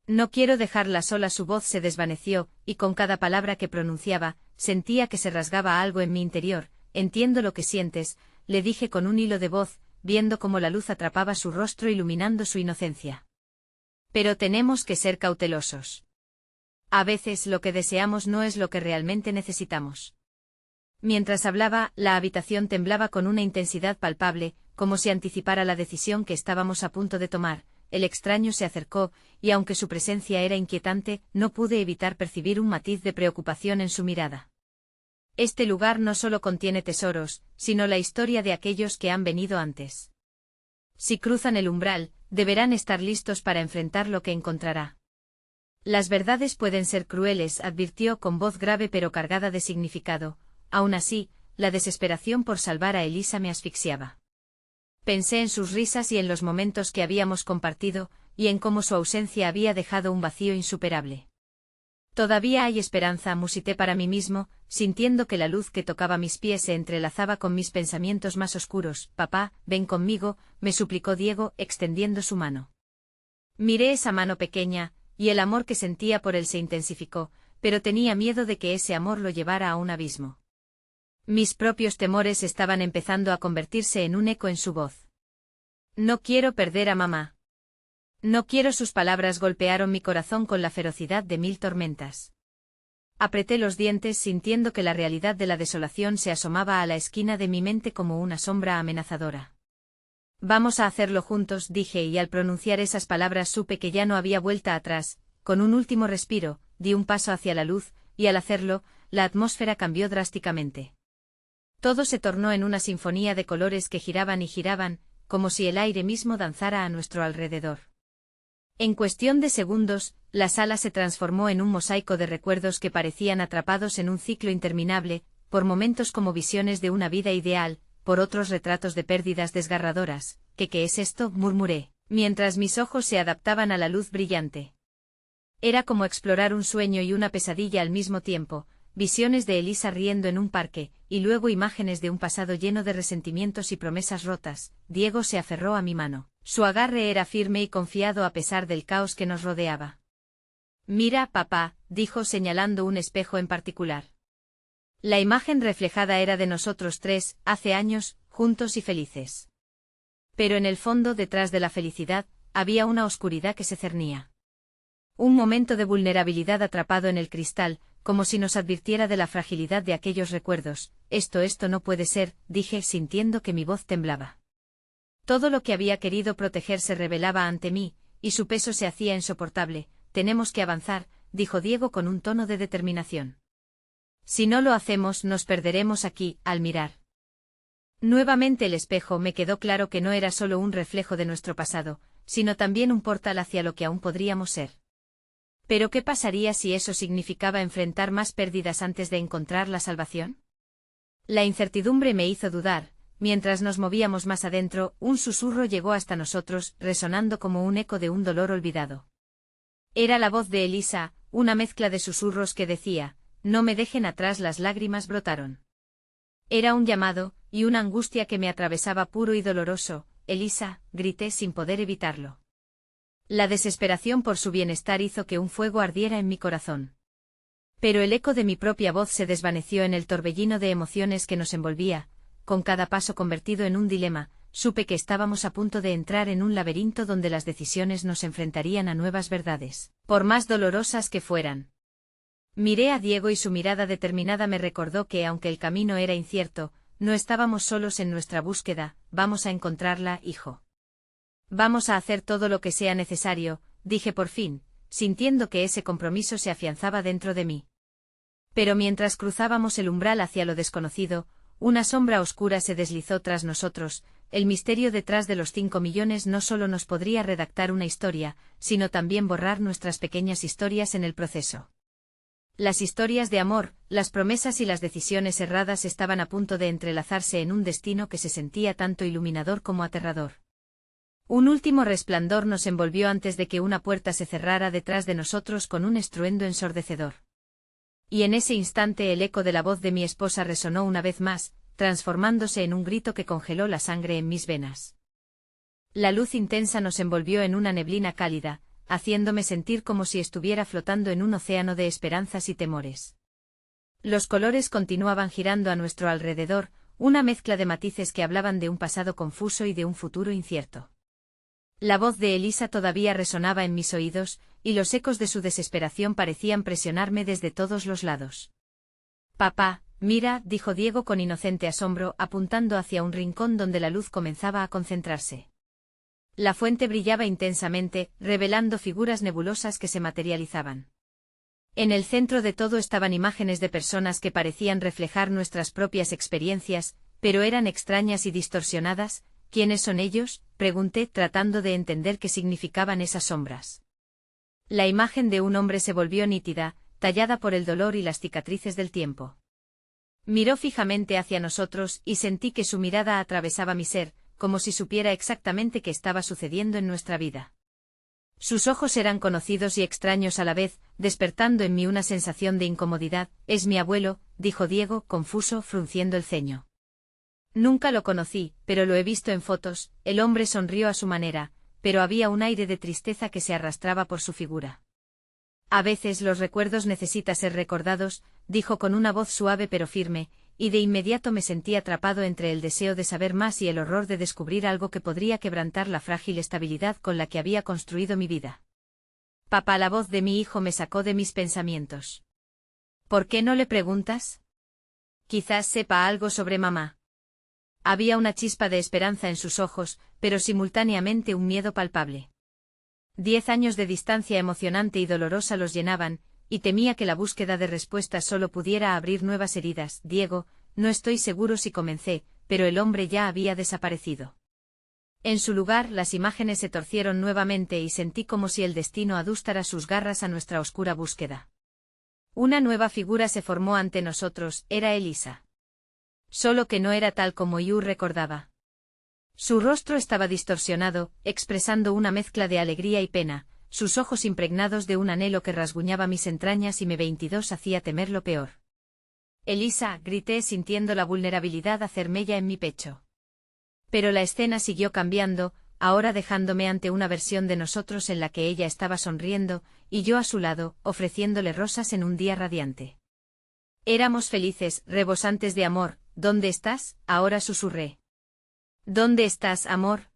No quiero dejarla sola». Su voz se desvaneció, y con cada palabra que pronunciaba, sentía que se rasgaba algo en mi interior. «Entiendo lo que sientes», le dije con un hilo de voz, viendo cómo la luz atrapaba su rostro iluminando su inocencia. «Pero tenemos que ser cautelosos. A veces lo que deseamos no es lo que realmente necesitamos». Mientras hablaba, la habitación temblaba con una intensidad palpable, como si anticipara la decisión que estábamos a punto de tomar. El extraño se acercó, y aunque su presencia era inquietante, no pude evitar percibir un matiz de preocupación en su mirada. «Este lugar no solo contiene tesoros, sino la historia de aquellos que han venido antes. Si cruzan el umbral, deberán estar listos para enfrentar lo que encontrará. Las verdades pueden ser crueles», advirtió con voz grave pero cargada de significado. Aún así, la desesperación por salvar a Elisa me asfixiaba. Pensé en sus risas y en los momentos que habíamos compartido, y en cómo su ausencia había dejado un vacío insuperable. Todavía hay esperanza, musité para mí mismo, sintiendo que la luz que tocaba mis pies se entrelazaba con mis pensamientos más oscuros. Papá, ven conmigo, me suplicó Diego, extendiendo su mano. Miré esa mano pequeña, y el amor que sentía por él se intensificó, pero tenía miedo de que ese amor lo llevara a un abismo. Mis propios temores estaban empezando a convertirse en un eco en su voz. No quiero perder a mamá. No quiero. Sus palabras golpearon mi corazón con la ferocidad de 1000 tormentas. Apreté los dientes sintiendo que la realidad de la desolación se asomaba a la esquina de mi mente como una sombra amenazadora. Vamos a hacerlo juntos, dije, y al pronunciar esas palabras supe que ya no había vuelta atrás. Con un último respiro, di un paso hacia la luz, y al hacerlo, la atmósfera cambió drásticamente. Todo se tornó en una sinfonía de colores que giraban y giraban, como si el aire mismo danzara a nuestro alrededor. En cuestión de segundos, la sala se transformó en un mosaico de recuerdos que parecían atrapados en un ciclo interminable, por momentos como visiones de una vida ideal, por otros retratos de pérdidas desgarradoras. ¿Qué es esto?, murmuré, mientras mis ojos se adaptaban a la luz brillante. Era como explorar un sueño y una pesadilla al mismo tiempo, visiones de Elisa riendo en un parque, y luego imágenes de un pasado lleno de resentimientos y promesas rotas. Diego se aferró a mi mano. Su agarre era firme y confiado a pesar del caos que nos rodeaba. Mira, papá, dijo señalando un espejo en particular. La imagen reflejada era de nosotros tres, hace años, juntos y felices. Pero en el fondo, detrás de la felicidad, había una oscuridad que se cernía. Un momento de vulnerabilidad atrapado en el cristal, como si nos advirtiera de la fragilidad de aquellos recuerdos. Esto no puede ser, dije sintiendo que mi voz temblaba. Todo lo que había querido proteger se revelaba ante mí, y su peso se hacía insoportable. Tenemos que avanzar, dijo Diego con un tono de determinación. Si no lo hacemos, nos perderemos aquí. Al mirar nuevamente el espejo, me quedó claro que no era solo un reflejo de nuestro pasado, sino también un portal hacia lo que aún podríamos ser. ¿Pero qué pasaría si eso significaba enfrentar más pérdidas antes de encontrar la salvación? La incertidumbre me hizo dudar. Mientras nos movíamos más adentro, un susurro llegó hasta nosotros, resonando como un eco de un dolor olvidado. Era la voz de Elisa, una mezcla de susurros que decía, no me dejen atrás. Las lágrimas brotaron. Era un llamado, y una angustia que me atravesaba puro y doloroso. Elisa, grité sin poder evitarlo. La desesperación por su bienestar hizo que un fuego ardiera en mi corazón. Pero el eco de mi propia voz se desvaneció en el torbellino de emociones que nos envolvía. Con cada paso convertido en un dilema, supe que estábamos a punto de entrar en un laberinto donde las decisiones nos enfrentarían a nuevas verdades, por más dolorosas que fueran. Miré a Diego y su mirada determinada me recordó que aunque el camino era incierto, no estábamos solos en nuestra búsqueda. Vamos a encontrarla, hijo. Vamos a hacer todo lo que sea necesario, dije por fin, sintiendo que ese compromiso se afianzaba dentro de mí. Pero mientras cruzábamos el umbral hacia lo desconocido, una sombra oscura se deslizó tras nosotros. El misterio detrás de los 5 millones no solo nos podría redactar una historia, sino también borrar nuestras pequeñas historias en el proceso. Las historias de amor, las promesas y las decisiones erradas estaban a punto de entrelazarse en un destino que se sentía tanto iluminador como aterrador. Un último resplandor nos envolvió antes de que una puerta se cerrara detrás de nosotros con un estruendo ensordecedor. Y en ese instante el eco de la voz de mi esposa resonó una vez más, transformándose en un grito que congeló la sangre en mis venas. La luz intensa nos envolvió en una neblina cálida, haciéndome sentir como si estuviera flotando en un océano de esperanzas y temores. Los colores continuaban girando a nuestro alrededor, una mezcla de matices que hablaban de un pasado confuso y de un futuro incierto. La voz de Elisa todavía resonaba en mis oídos, y los ecos de su desesperación parecían presionarme desde todos los lados. Papá, mira, dijo Diego con inocente asombro, apuntando hacia un rincón donde la luz comenzaba a concentrarse. La fuente brillaba intensamente, revelando figuras nebulosas que se materializaban. En el centro de todo estaban imágenes de personas que parecían reflejar nuestras propias experiencias, pero eran extrañas y distorsionadas. ¿Quiénes son ellos?, pregunté, tratando de entender qué significaban esas sombras. La imagen de un hombre se volvió nítida, tallada por el dolor y las cicatrices del tiempo. Miró fijamente hacia nosotros y sentí que su mirada atravesaba mi ser, como si supiera exactamente qué estaba sucediendo en nuestra vida. Sus ojos eran conocidos y extraños a la vez, despertando en mí una sensación de incomodidad. «Es mi abuelo», dijo Diego, confuso, frunciendo el ceño. Nunca lo conocí, pero lo he visto en fotos. El hombre sonrió a su manera, pero había un aire de tristeza que se arrastraba por su figura. «A veces los recuerdos necesitan ser recordados», dijo con una voz suave pero firme, y de inmediato me sentí atrapado entre el deseo de saber más y el horror de descubrir algo que podría quebrantar la frágil estabilidad con la que había construido mi vida. «Papá», la voz de mi hijo me sacó de mis pensamientos. «¿Por qué no le preguntas? Quizás sepa algo sobre mamá». Había una chispa de esperanza en sus ojos, pero simultáneamente un miedo palpable. 10 años de distancia emocionante y dolorosa los llenaban, y temía que la búsqueda de respuestas solo pudiera abrir nuevas heridas. «Diego, no estoy seguro si comencé», pero el hombre ya había desaparecido. En su lugar, las imágenes se torcieron nuevamente y sentí como si el destino adustara sus garras a nuestra oscura búsqueda. Una nueva figura se formó ante nosotros, era Elisa. Solo que no era tal como yo recordaba. Su rostro estaba distorsionado, expresando una mezcla de alegría y pena, sus ojos impregnados de un anhelo que rasguñaba mis entrañas y me 22 hacía temer lo peor. «Elisa», grité sintiendo la vulnerabilidad hacer mella en mi pecho. Pero la escena siguió cambiando, ahora dejándome ante una versión de nosotros en la que ella estaba sonriendo, y yo a su lado, ofreciéndole rosas en un día radiante. Éramos felices, rebosantes de amor. «¿Dónde estás?», ahora susurré. «¿Dónde estás, amor?».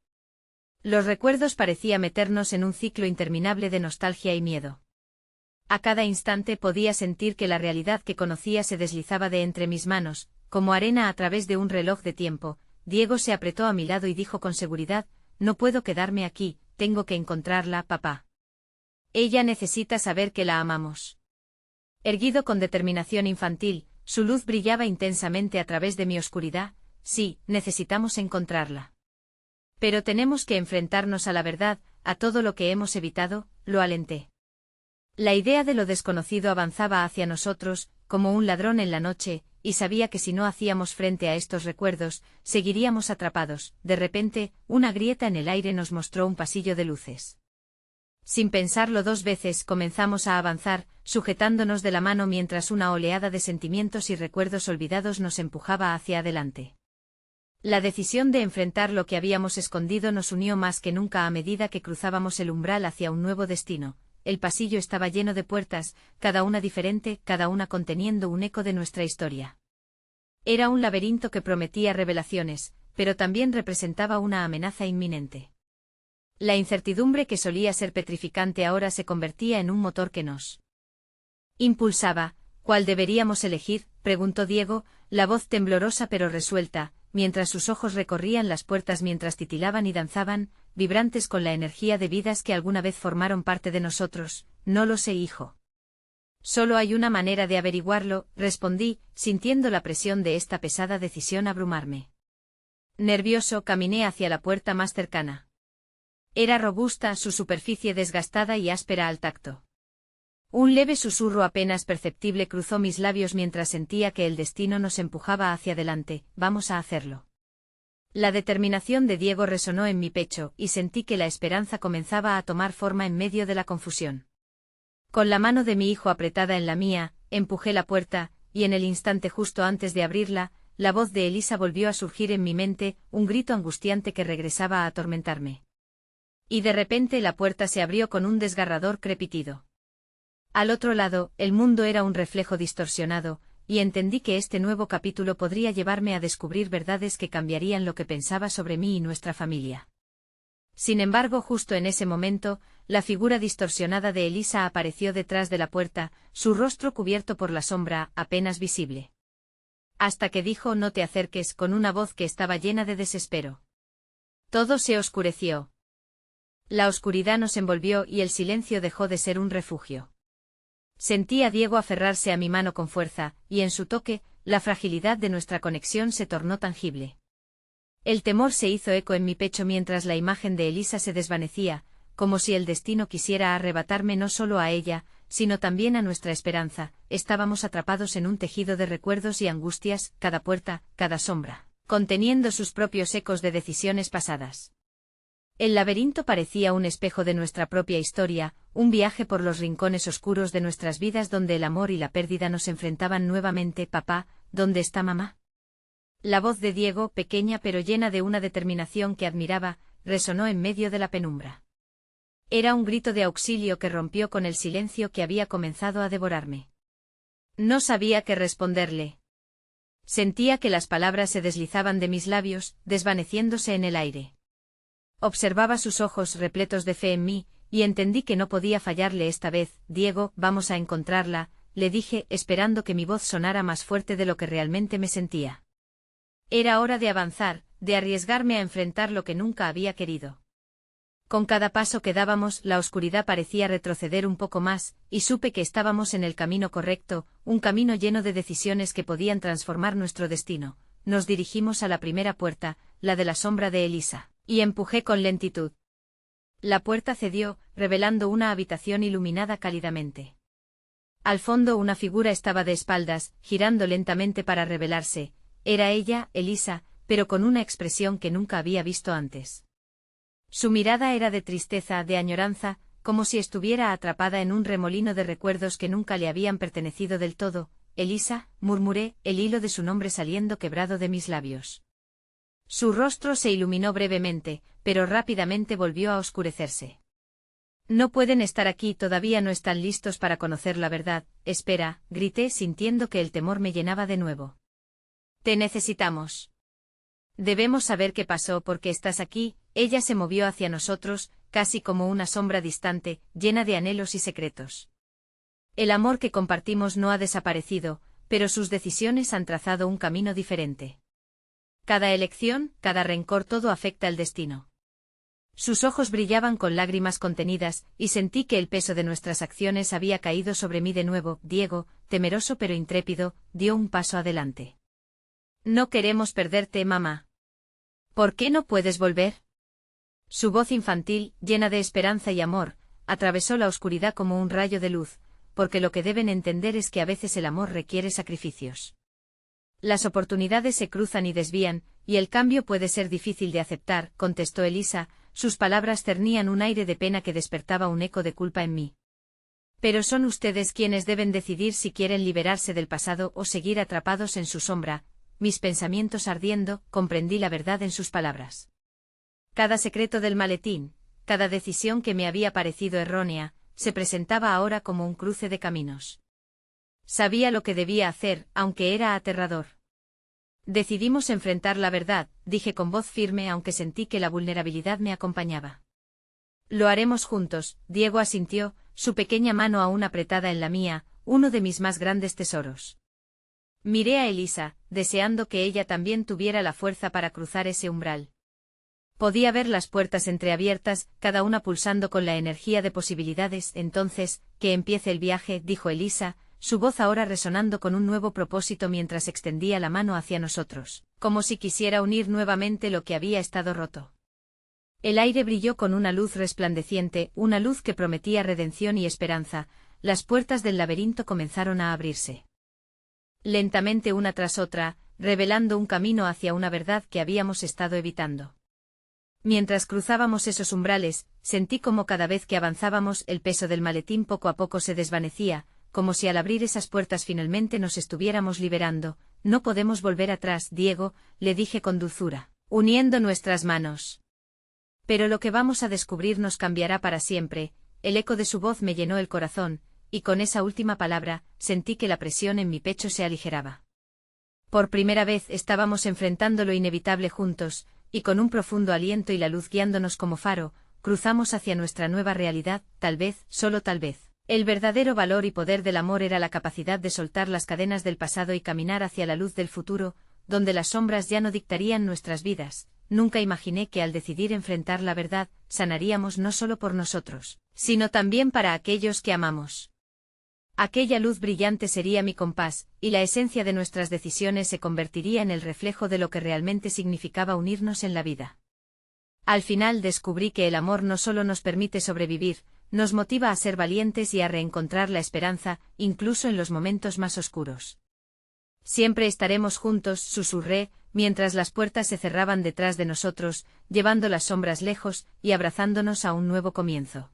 Los recuerdos parecía meternos en un ciclo interminable de nostalgia y miedo. A cada instante podía sentir que la realidad que conocía se deslizaba de entre mis manos, como arena a través de un reloj de tiempo. Diego se apretó a mi lado y dijo con seguridad: «No puedo quedarme aquí, tengo que encontrarla, papá. Ella necesita saber que la amamos». Erguido con determinación infantil, su luz brillaba intensamente a través de mi oscuridad. «Sí, necesitamos encontrarla. Pero tenemos que enfrentarnos a la verdad, a todo lo que hemos evitado», lo alenté. La idea de lo desconocido avanzaba hacia nosotros, como un ladrón en la noche, y sabía que si no hacíamos frente a estos recuerdos, seguiríamos atrapados. De repente, una grieta en el aire nos mostró un pasillo de luces. Sin pensarlo 2 veces comenzamos a avanzar, sujetándonos de la mano mientras una oleada de sentimientos y recuerdos olvidados nos empujaba hacia adelante. La decisión de enfrentar lo que habíamos escondido nos unió más que nunca a medida que cruzábamos el umbral hacia un nuevo destino. El pasillo estaba lleno de puertas, cada una diferente, cada una conteniendo un eco de nuestra historia. Era un laberinto que prometía revelaciones, pero también representaba una amenaza inminente. La incertidumbre que solía ser petrificante ahora se convertía en un motor que nos impulsaba. «¿Cuál deberíamos elegir?», preguntó Diego, la voz temblorosa pero resuelta, mientras sus ojos recorrían las puertas mientras titilaban y danzaban, vibrantes con la energía de vidas que alguna vez formaron parte de nosotros. «No lo sé, hijo. Solo hay una manera de averiguarlo», respondí, sintiendo la presión de esta pesada decisión abrumarme. Nervioso, caminé hacia la puerta más cercana. Era robusta, su superficie desgastada y áspera al tacto. Un leve susurro apenas perceptible cruzó mis labios mientras sentía que el destino nos empujaba hacia adelante. «Vamos a hacerlo». La determinación de Diego resonó en mi pecho, y sentí que la esperanza comenzaba a tomar forma en medio de la confusión. Con la mano de mi hijo apretada en la mía, empujé la puerta, y en el instante justo antes de abrirla, la voz de Elisa volvió a surgir en mi mente, un grito angustiante que regresaba a atormentarme. Y de repente la puerta se abrió con un desgarrador crepitido. Al otro lado, el mundo era un reflejo distorsionado, y entendí que este nuevo capítulo podría llevarme a descubrir verdades que cambiarían lo que pensaba sobre mí y nuestra familia. Sin embargo, justo en ese momento, la figura distorsionada de Elisa apareció detrás de la puerta, su rostro cubierto por la sombra, apenas visible. Hasta que dijo: «No te acerques», con una voz que estaba llena de desespero. Todo se oscureció. La oscuridad nos envolvió y el silencio dejó de ser un refugio. Sentí a Diego aferrarse a mi mano con fuerza, y en su toque, la fragilidad de nuestra conexión se tornó tangible. El temor se hizo eco en mi pecho mientras la imagen de Elisa se desvanecía, como si el destino quisiera arrebatarme no solo a ella, sino también a nuestra esperanza. Estábamos atrapados en un tejido de recuerdos y angustias, cada puerta, cada sombra, conteniendo sus propios ecos de decisiones pasadas. El laberinto parecía un espejo de nuestra propia historia, un viaje por los rincones oscuros de nuestras vidas donde el amor y la pérdida nos enfrentaban nuevamente. Papá, ¿dónde está mamá? La voz de Diego, pequeña pero llena de una determinación que admiraba, resonó en medio de la penumbra. Era un grito de auxilio que rompió con el silencio que había comenzado a devorarme. No sabía qué responderle. Sentía que las palabras se deslizaban de mis labios, desvaneciéndose en el aire. Observaba sus ojos repletos de fe en mí, y entendí que no podía fallarle esta vez. Diego, vamos a encontrarla, le dije, esperando que mi voz sonara más fuerte de lo que realmente me sentía. Era hora de avanzar, de arriesgarme a enfrentar lo que nunca había querido. Con cada paso que dábamos, la oscuridad parecía retroceder un poco más, y supe que estábamos en el camino correcto, un camino lleno de decisiones que podían transformar nuestro destino. Nos dirigimos a la primera puerta, la de la sombra de Elisa, y empujé con lentitud. La puerta cedió, revelando una habitación iluminada cálidamente. Al fondo una figura estaba de espaldas, girando lentamente para revelarse. Era ella, Elisa, pero con una expresión que nunca había visto antes. Su mirada era de tristeza, de añoranza, como si estuviera atrapada en un remolino de recuerdos que nunca le habían pertenecido del todo. Elisa, murmuré, el hilo de su nombre saliendo quebrado de mis labios. Su rostro se iluminó brevemente, pero rápidamente volvió a oscurecerse. No pueden estar aquí, todavía no están listos para conocer la verdad. Espera, grité sintiendo que el temor me llenaba de nuevo. Te necesitamos. Debemos saber qué pasó porque estás aquí. Ella se movió hacia nosotros, casi como una sombra distante, llena de anhelos y secretos. El amor que compartimos no ha desaparecido, pero sus decisiones han trazado un camino diferente. Cada elección, cada rencor, todo afecta el destino. Sus ojos brillaban con lágrimas contenidas, y sentí que el peso de nuestras acciones había caído sobre mí de nuevo. Diego, temeroso pero intrépido, dio un paso adelante. No queremos perderte, mamá. ¿Por qué no puedes volver? Su voz infantil, llena de esperanza y amor, atravesó la oscuridad como un rayo de luz, porque lo que deben entender es que a veces el amor requiere sacrificios. Las oportunidades se cruzan y desvían, y el cambio puede ser difícil de aceptar, contestó Elisa, sus palabras cernían un aire de pena que despertaba un eco de culpa en mí. Pero son ustedes quienes deben decidir si quieren liberarse del pasado o seguir atrapados en su sombra. Mis pensamientos ardiendo, comprendí la verdad en sus palabras. Cada secreto del maletín, cada decisión que me había parecido errónea, se presentaba ahora como un cruce de caminos. Sabía lo que debía hacer, aunque era aterrador. Decidimos enfrentar la verdad, dije con voz firme aunque sentí que la vulnerabilidad me acompañaba. Lo haremos juntos, Diego asintió, su pequeña mano aún apretada en la mía, uno de mis más grandes tesoros. Miré a Elisa, deseando que ella también tuviera la fuerza para cruzar ese umbral. Podía ver las puertas entreabiertas, cada una pulsando con la energía de posibilidades. Entonces, que empiece el viaje, dijo Elisa, su voz ahora resonando con un nuevo propósito mientras extendía la mano hacia nosotros, como si quisiera unir nuevamente lo que había estado roto. El aire brilló con una luz resplandeciente, una luz que prometía redención y esperanza. Las puertas del laberinto comenzaron a abrirse. Lentamente una tras otra, revelando un camino hacia una verdad que habíamos estado evitando. Mientras cruzábamos esos umbrales, sentí como cada vez que avanzábamos el peso del maletín poco a poco se desvanecía, como si al abrir esas puertas finalmente nos estuviéramos liberando. No podemos volver atrás, Diego, le dije con dulzura, uniendo nuestras manos. Pero lo que vamos a descubrir nos cambiará para siempre. El eco de su voz me llenó el corazón, y con esa última palabra, sentí que la presión en mi pecho se aligeraba. Por primera vez estábamos enfrentando lo inevitable juntos, y con un profundo aliento y la luz guiándonos como faro, cruzamos hacia nuestra nueva realidad. Tal vez, solo tal vez, el verdadero valor y poder del amor era la capacidad de soltar las cadenas del pasado y caminar hacia la luz del futuro, donde las sombras ya no dictarían nuestras vidas. Nunca imaginé que al decidir enfrentar la verdad, sanaríamos no solo por nosotros, sino también para aquellos que amamos. Aquella luz brillante sería mi compás, y la esencia de nuestras decisiones se convertiría en el reflejo de lo que realmente significaba unirnos en la vida. Al final descubrí que el amor no solo nos permite sobrevivir, nos motiva a ser valientes y a reencontrar la esperanza, incluso en los momentos más oscuros. Siempre estaremos juntos, susurré, mientras las puertas se cerraban detrás de nosotros, llevando las sombras lejos y abrazándonos a un nuevo comienzo.